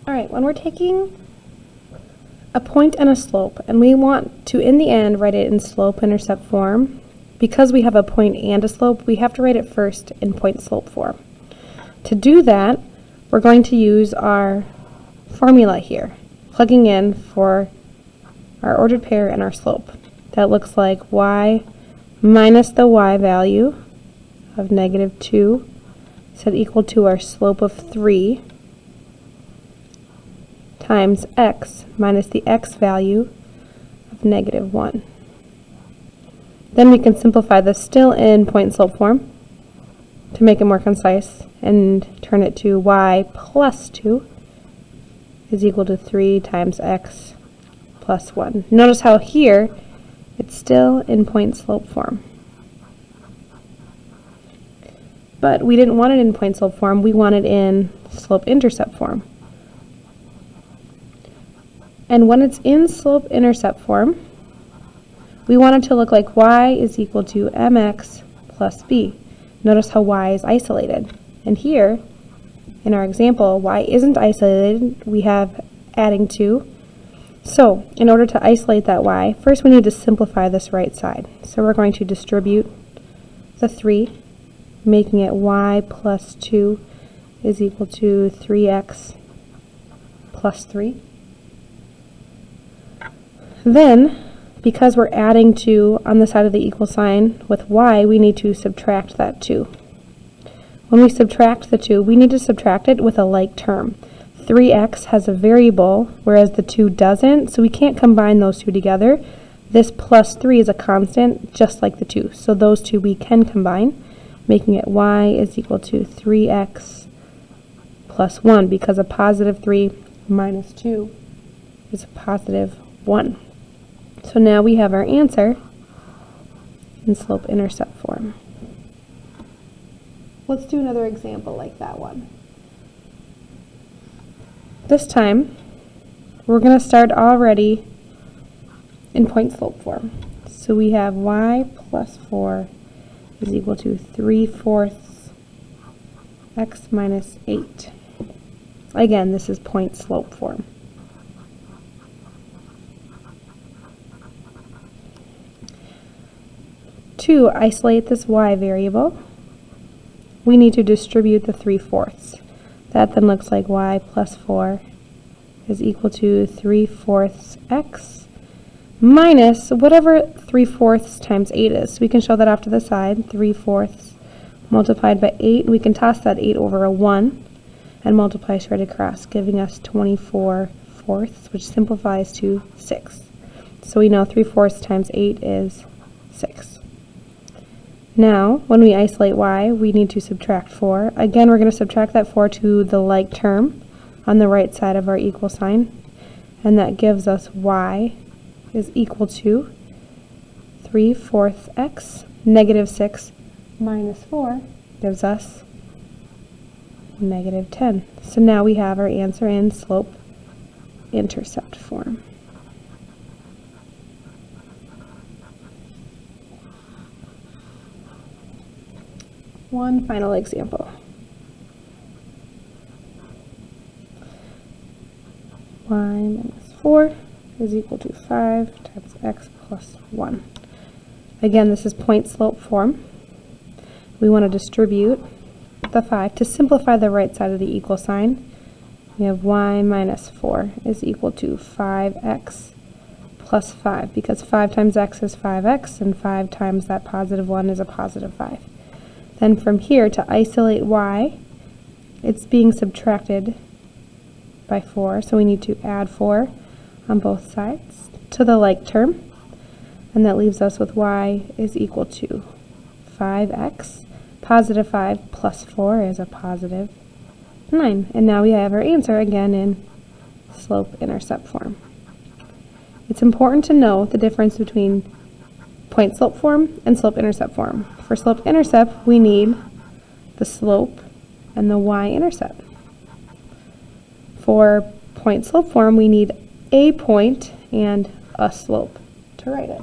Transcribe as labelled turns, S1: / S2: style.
S1: All right, when we're taking a point and a slope, and we want to, in the end, write it in slope-intercept form, because we have a point and a slope, we have to write it first in point-slope form. To do that, we're going to use our formula here, plugging in for our ordered pair and our slope. That looks like y minus the y value of -2 set equal to our slope of 3 times x minus the x value of -1. Then we can simplify this still in point-slope form to make it more concise and turn it to y plus 2 is equal to 3 times x plus 1. Notice how here it's still in point-slope form. But we didn't want it in point-slope form, we want it in slope-intercept form. And when it's in slope-intercept form, we want it to look like y is equal to mx plus b. Notice how y is isolated. And here, in our example, y isn't isolated, we have adding 2. So, in order to isolate that y, first we need to simplify this right side. So we're going to distribute the 3, making it y plus 2 is equal to 3x plus 3. Then, because we're adding 2 on the side of the equal sign with y, we need to subtract that 2. When we subtract the 2, we need to subtract it with a like term. 3x has a variable, whereas the 2 doesn't, so we can't combine those two together. This plus 3 is a constant, just like the 2. So those two we can combine, making it y is equal to 3x plus 1, because a positive 3 minus 2 is a positive 1. So now we have our answer in slope-intercept form. Let's do another example like that one. This time, we're going to start already in point-slope form. So we have y plus 4 is equal to 3/4 x minus 8. Again, this is point-slope form. To isolate this y variable, we need to distribute the 3/4. That then looks like y plus 4 is equal to 3/4 x minus whatever 3/4 times 8 is. So we can show that off to the side. 3/4 multiplied by 8. We can toss that 8 over a 1 and multiply straight across, giving us 24/4, which simplifies to 6. So we know 3/4 times 8 is 6. Now, when we isolate y, we need to subtract 4. Again, we're going to subtract that 4 to the like term on the right side of our equal sign, and that gives us y is equal to 3/4 x, -6 minus 4 gives us -10. So now we have our answer in slope-intercept form. One final example. Y minus 4 is equal to 5 times x plus 1. Again, this is point-slope form. We want to distribute the 5. To simplify the right side of the equal sign, we have y minus 4 is equal to 5x plus 5, because 5 times x is 5x, and 5 times that positive 1 is a positive 5. Then from here, to isolate y, it's being subtracted by 4, so we need to add 4 on both sides to the like term, and that leaves us with y is equal to 5x. Positive 5 plus 4 is a positive 9. And now we have our answer again in slope-intercept form. It's important to know the difference between point-slope form and slope-intercept form. For slope-intercept, we need the slope and the y-intercept. For point-slope form, we need a point and a slope to write it.